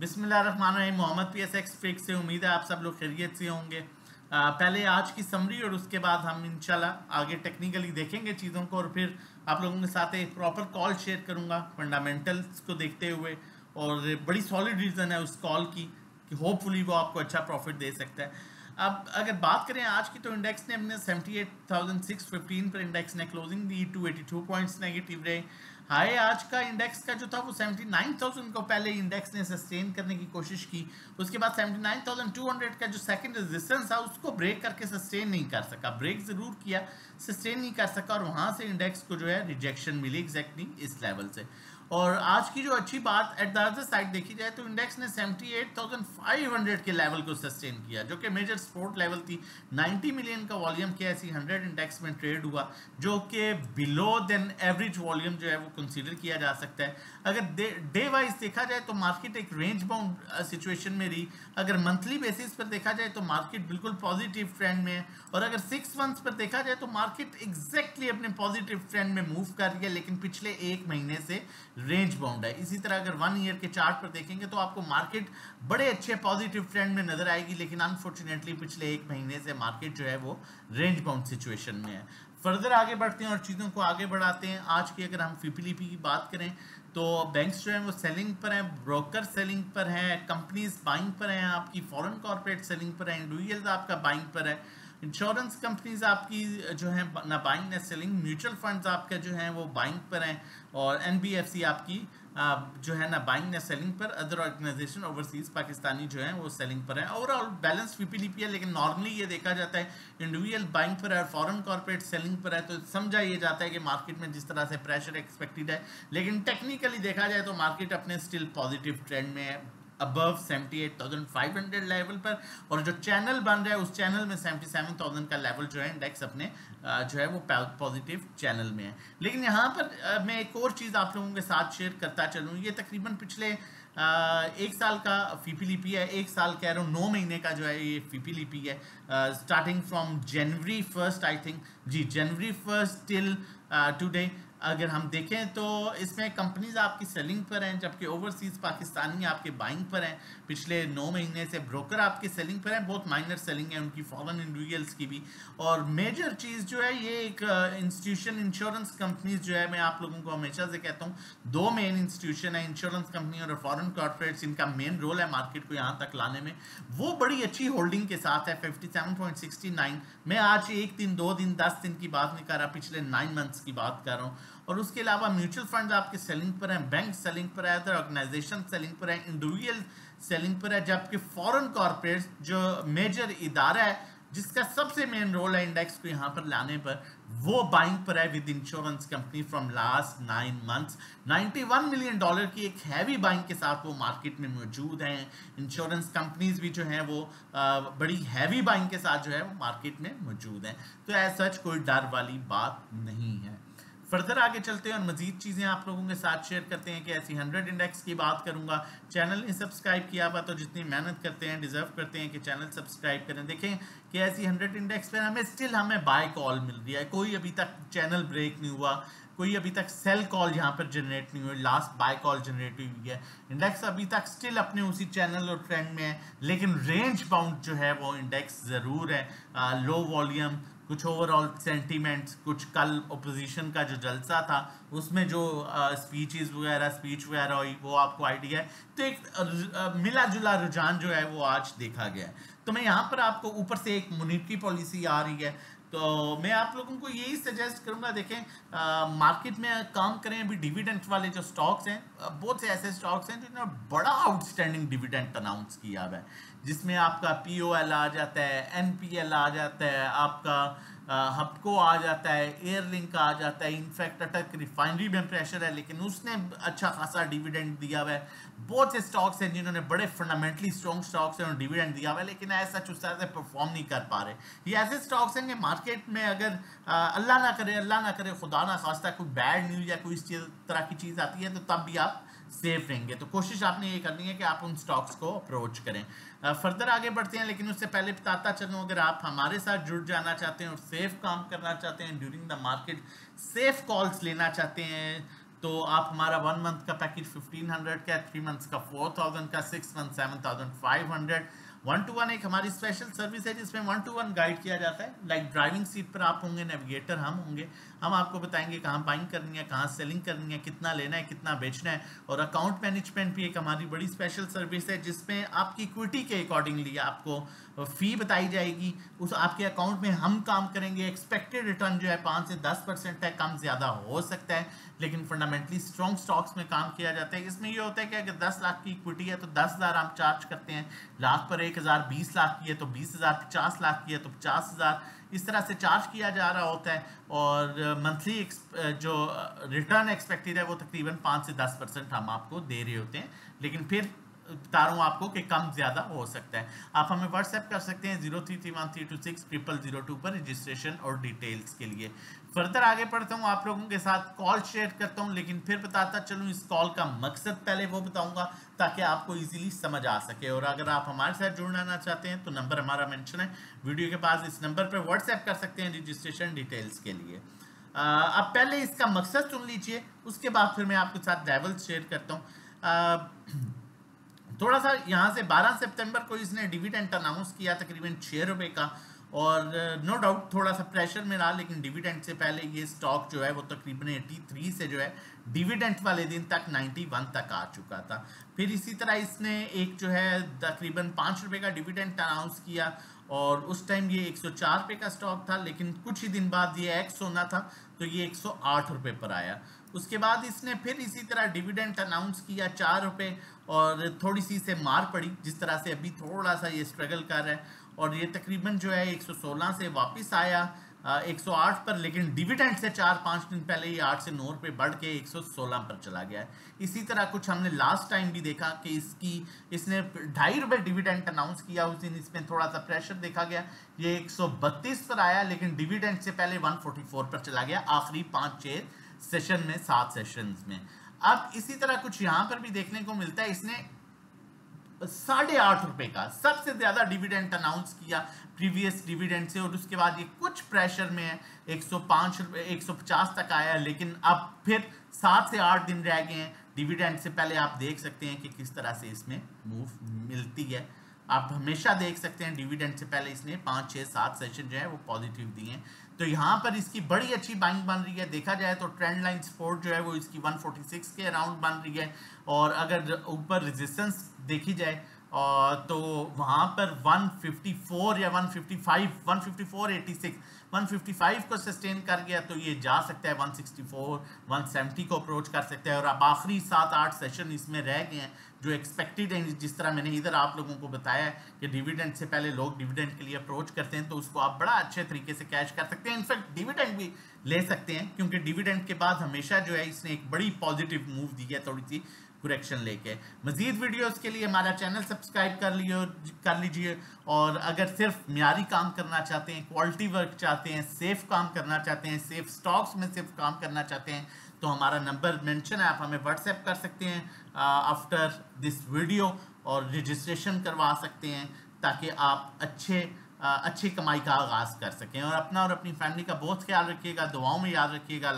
बिस्मिल्लाहिर्रहमानिर्रहीम। Mohammad PSX fix से उम्मीद है आप सब लोग खैरियत से होंगे। पहले आज की समरी और उसके बाद हम इंशाल्लाह आगे टेक्निकली देखेंगे चीज़ों को और फिर आप लोगों के साथ एक प्रॉपर कॉल शेयर करूंगा फंडामेंटल्स को देखते हुए। और बड़ी सॉलिड रीज़न है उस कॉल की कि होपफुली वो आपको अच्छा प्रॉफिट दे सकता है। अब अगर बात करें आज की, तो इंडेक्स ने अपने 78,615 पर इंडेक्स ने क्लोजिंग दी, 282 पॉइंट्स नेगेटिव रहे। हाई आज का इंडेक्स का जो था वो 79,000 को पहले इंडेक्स ने सस्टेन करने की कोशिश की। उसके बाद 79,200 का जो सेकंड रेजिस्टेंस था उसको ब्रेक करके सस्टेन नहीं कर सका, ब्रेक जरूर किया, सस्टेन नहीं कर सका, और वहां से इंडेक्स को जो है रिजेक्शन मिली एग्जैक्टली इस लेवल से। और आज की जो अच्छी बात एट द अदर साइड देखी जाए तो इंडेक्स ने 78,500 के लेवल को सस्टेन किया, जो कि मेजर सपोर्ट लेवल थी। 90 मिलियन का वॉल्यूम के ऐसी 100 इंडेक्स में ट्रेड हुआ, जो कि बिलो देन एवरेज वॉल्यूम जो है वो कंसीडर किया जा सकता है। अगर डे वाइज देखा जाए तो मार्केट एक रेंज बाउंड सिचुएशन में रही। अगर मंथली बेसिस पर देखा जाए तो मार्केट बिल्कुल पॉजिटिव ट्रेंड में है, और अगर 6 मंथ्स पर देखा जाए तो मार्केट एग्जैक्टली अपने पॉजिटिव ट्रेंड में मूव कर रही है, लेकिन पिछले एक महीने से रेंज बाउंड है। इसी तरह अगर 1 ईयर के चार्ट पर देखेंगे तो आपको मार्केट बड़े अच्छे पॉजिटिव ट्रेंड में नजर आएगी, लेकिन अनफॉर्चुनेटली पिछले एक महीने से मार्केट जो है वो रेंज बाउंड सिचुएशन में है। फर्दर आगे बढ़ते हैं और चीज़ों को आगे बढ़ाते हैं। आज की अगर हम FIPLIP की बात करें तो बैंक्स जो है वो सेलिंग पर हैं, ब्रोकर सेलिंग पर हैं, कंपनीज बाइंग पर हैं, आपकी फॉरेन कॉर्पोरेट सेलिंग पर है, इंडिविजुअल्स आपका बाइंग पर है, इंश्योरेंस कंपनीज आपकी जो है ना बाइंग ना सेलिंग, म्यूचुअल फंड्स आपके जो हैं वो बाइंग पर हैं, और NBFC आपकी जो है ना बाइंग ना सेलिंग पर, अदर ऑर्गेनाइजेशन ओवरसीज पाकिस्तानी जो है वो सेलिंग पर है। ओवरऑल बैलेंस FIPLIP है, लेकिन नॉर्मली ये देखा जाता है इंडिविजुअल बाइंग पर है और फॉरेन कॉर्पोरेट सेलिंग पर है, तो समझा ये जाता है कि मार्केट में जिस तरह से प्रेशर एक्सपेक्टेड है, लेकिन टेक्निकली देखा जाए तो मार्केट अपने स्टिल पॉजिटिव ट्रेंड में है अबव 78,500 लेवल पर, और जो चैनल बन रहा है उस चैनल में 77,000 का लेवल जो है इंडेक्स अपने जो है वो पॉजिटिव चैनल में है। लेकिन यहाँ पर मैं एक और चीज़ आप लोगों के साथ शेयर करता चलूँ। ये तकरीबन पिछले एक साल का FIPLIP है, एक साल कह रहा हूँ 9 महीने का जो है ये FIPLIP है, starting from January 1st I think, जी January 1st टिल टुडे। अगर हम देखें तो इसमें कंपनीज आपकी सेलिंग पर हैं, जबकि ओवरसीज पाकिस्तानी आपके बाइंग पर हैं। पिछले 9 महीने से ब्रोकर आपके सेलिंग पर हैं, बहुत माइनर सेलिंग है उनकी, फॉरेन इंडिविजुअल्स की भी। और मेजर चीज़ जो है ये एक इंस्टीट्यूशन इंश्योरेंस कंपनीज जो है, मैं आप लोगों को हमेशा से कहता हूँ 2 मेन इंस्टीट्यूशन है, इंश्योरेंस कंपनी और फॉरेन कॉर्पोरेट्स, इनका मेन रोल है मार्केट को यहाँ तक लाने में। वो बड़ी अच्छी होल्डिंग के साथ है 57.69। मैं आज 1 दिन 2 दिन 10 दिन की बात नहीं कर रहा, पिछले 9 मंथ्स की बात कर रहा हूँ। और उसके अलावा म्यूचुअल फंड आपके सेलिंग पर हैं, बैंक सेलिंग पर है, अदर ऑर्गेनाइजेशन सेलिंग पर है, इंडिविजुअल सेलिंग पर है, जबकि फॉरेन कॉर्पोरेट्स जो मेजर इदारा है जिसका सबसे मेन रोल है इंडेक्स को यहाँ पर लाने पर, वो बाइंग पर है with insurance company from last 9 months. $91 million की एक हैवी बाइंग के साथ वो मार्केट में मौजूद हैं। इंश्योरेंस कंपनीज भी जो हैं वो बड़ी हैवी बाइंग के साथ जो है वो मार्केट में मौजूद हैं। तो एज सच कोई डर वाली बात नहीं है। फर्दर आगे चलते हैं और मजीद चीज़ें आप लोगों के साथ शेयर करते हैं कि ऐसी 100 इंडेक्स की बात करूंगा। चैनल ने सब्सक्राइब किया हुआ तो जितनी मेहनत करते हैं डिजर्व करते हैं कि चैनल सब्सक्राइब करें। देखें कि ऐसी 100 इंडेक्स पर हमें बाय कॉल मिल रही है, कोई अभी तक चैनल ब्रेक नहीं हुआ, कोई अभी तक सेल कॉल यहाँ पर जनरेट नहीं हुई, लास्ट बाय कॉल जनरेट हुई है। इंडेक्स अभी तक स्टिल अपने उसी चैनल और ट्रेंड में है, लेकिन रेंज बाउंड जो है वो इंडेक्स ज़रूर है। लो वॉल्यूम, कुछ ओवरऑल सेंटीमेंट्स, कुछ कल ओपोजिशन का जो जलसा था उसमें जो स्पीच वगैरह हुई, वो आपको आइडिया है। तो एक मिला जुला रुझान जो है वो आज देखा गया है। तो मैं यहाँ पर आपको ऊपर से एक मॉनेटरी पॉलिसी आ रही है, तो मैं आप लोगों को यही सजेस्ट करूंगा, देखें मार्केट में काम करें। अभी डिविडेंड वाले जो स्टॉक्स हैं, बहुत से ऐसे स्टॉक्स हैं जिन्होंने बड़ा आउटस्टैंडिंग डिविडेंड अनाउंस किया हुआ है, जिसमें आपका POL आ जाता है, NPL आ जाता है, आपका हपको आ जाता है, एयरलिंक आ जाता है। इनफैक्ट अटक रिफाइनरी में प्रेशर है, लेकिन उसने अच्छा खासा डिविडेंड दिया हुआ है। बहुत से स्टॉक्स हैं जिन्होंने बड़े फंडामेंटली स्ट्रॉन्ग स्टॉक्स हैं और डिविडेंड दिया हुआ है, लेकिन ऐसा उस तरह से परफॉर्म नहीं कर पा रहे। ये ऐसे स्टॉक्स हैं कि मार्केट में अगर अल्लाह ना करे खुदा ना खास्ता कोई बैड न्यूज या कोई इस तरह की चीज़ आती है, तो तब भी आप सेफ रहेंगे। तो कोशिश आपने ये करनी है कि आप उन स्टॉक्स को अप्रोच करें। फर्दर आगे बढ़ते हैं, लेकिन उससे पहले बताता चलूँ, अगर आप हमारे साथ जुड़ जाना चाहते हैं और सेफ काम करना चाहते हैं during the market, safe calls लेना चाहते हैं, तो आप हमारा 1 मंथ का पैकेज 1500 का, 3 मंथ्स का 4000 का, 6 मंथ 7500। 1-to-1 एक हमारी स्पेशल सर्विस है जिसमें 1-to-1 गाइड किया जाता है। लाइक ड्राइविंग सीट पर आप होंगे, नेविगेटर हम होंगे, हम आपको बताएंगे कहाँ बाइंग करनी है, कहाँ सेलिंग करनी है, कितना लेना है, कितना बेचना है। और अकाउंट मैनेजमेंट भी एक हमारी बड़ी स्पेशल सर्विस है जिसमें आपकी इक्विटी के अकॉर्डिंगली आपको फी बताई जाएगी, उस आपके अकाउंट में हम काम करेंगे। एक्सपेक्टेड रिटर्न जो है 5 से 10% है, कम ज़्यादा हो सकता है, लेकिन फंडामेंटली स्ट्रॉन्ग स्टॉक्स में काम किया जाता है। इसमें ये होता है कि अगर 10 लाख की इक्विटी है तो 10,000 हम चार्ज करते हैं, लाख पर 1,000, 20 लाख की है तो 20,000, 50 लाख की है तो 50,000, इस तरह से चार्ज किया जा रहा होता है। और मंथली जो रिटर्न एक्सपेक्टेड है वो तकरीबन 5 से 10% हम आपको दे रहे होते हैं, लेकिन फिर बता रहा हूँ आपको कि कम ज़्यादा हो सकता है। आप हमें व्हाट्सएप कर सकते हैं 0331326002 पर रजिस्ट्रेशन और डिटेल्स के लिए। फर्दर आगे बढ़ता हूँ, आप लोगों के साथ कॉल शेयर करता हूँ, लेकिन फिर बताता चलूँ इस कॉल का मकसद पहले वो बताऊँगा ताकि आपको इजीली समझ आ सके। और अगर आप हमारे साथ जुड़ना चाहते हैं तो नंबर हमारा मेंशन है वीडियो के पास, इस नंबर पर व्हाट्सएप कर सकते हैं रजिस्ट्रेशन डिटेल्स के लिए। अब पहले इसका मकसद सुन लीजिए, उसके बाद फिर मैं आपके साथ लेवल्स शेयर करता हूँ। थोड़ा सा यहाँ से 12 सितंबर को इसने डिविडेंड अनाउंस किया तकरीबन 6 रुपये का, और नो डाउट थोड़ा सा प्रेशर में रहा, लेकिन डिविडेंड से पहले ये स्टॉक जो है वो तकरीबन 83 से जो है डिविडेंड वाले दिन तक 91 तक आ चुका था। फिर इसी तरह इसने एक जो है तकरीबन 5 रुपये का डिविडेंड अनाउंस किया, और उस टाइम ये 104 रुपये का स्टॉक था, लेकिन कुछ ही दिन बाद ये एक्स होना था तो ये 108 रुपये पर आया। उसके बाद इसने फिर इसी तरह डिविडेंड अनाउंस किया 4 रुपये, और थोड़ी सी से मार पड़ी, जिस तरह से अभी थोड़ा सा ये स्ट्रगल कर रहा है, और ये तकरीबन जो है 116 से वापस आया 108 पर, लेकिन डिविडेंड से 4-5 दिन पहले ये 8 से 9 रुपये बढ़ के 116 पर चला गया है। इसी तरह कुछ हमने लास्ट टाइम भी देखा कि इसने 2.5 रुपये डिविडेंड अनाउंस किया, उस दिन इसमें थोड़ा सा प्रेशर देखा गया, ये 132 पर आया, लेकिन डिविडेंड से पहले 144 पर चला गया आखिरी 5-6 सेशन में, 7 सेशंस में। अब इसी तरह कुछ यहाँ पर भी देखने को मिलता है, इसने 8.5 रुपये का सबसे ज्यादा डिविडेंड अनाउंस किया प्रीवियस डिविडेंड से, और उसके बाद ये कुछ प्रेशर में है, 105 रुपये 150 तक आया, लेकिन अब फिर 7 से 8 दिन रह गए हैं डिविडेंड से पहले। आप देख सकते हैं कि किस तरह से इसमें मूव मिलती है, आप हमेशा देख सकते हैं डिविडेंड से पहले इसने 5, 6, 7 सेशन जो है वो पॉजिटिव दिए हैं। तो यहाँ पर इसकी बड़ी अच्छी बाइंग बन रही है। देखा जाए तो ट्रेंड लाइन सपोर्ट जो है वो इसकी 146 के अराउंड बन रही है, और अगर ऊपर रेजिस्टेंस देखी जाए तो वहाँ पर 154 या 155, 154.86, 155 को सस्टेन कर गया तो ये जा सकता है 164, 170 को अप्रोच कर सकता है। और अब आखिरी 7-8 सेशन इसमें रह गए हैं जो एक्सपेक्टेड है, जिस तरह मैंने इधर आप लोगों को बताया कि डिविडेंड से पहले लोग डिविडेंड के लिए अप्रोच करते हैं, तो उसको आप बड़ा अच्छे तरीके से कैश कर सकते हैं। इनफैक्ट डिविडेंड भी ले सकते हैं, क्योंकि डिविडेंड के बाद हमेशा जो है इसने एक बड़ी पॉजिटिव मूव दी है, थोड़ी सी करेक्शन लेके। मजीद वीडियोस के लिए हमारा चैनल सब्सक्राइब कर लीजिए, और अगर सिर्फ म्यारी काम करना चाहते हैं, क्वालिटी वर्क चाहते हैं, सेफ काम करना चाहते हैं, सेफ स्टॉक्स में सिर्फ काम करना चाहते हैं, तो हमारा नंबर मेंशन है, आप हमें व्हाट्सएप कर सकते हैं आफ्टर दिस वीडियो, और रजिस्ट्रेशन करवा सकते हैं ताकि आप अच्छी कमाई का आगाज़ कर सकें। और अपना और अपनी फैमिली का बहुत ख्याल रखिएगा, दुआओं में याद रखिएगा।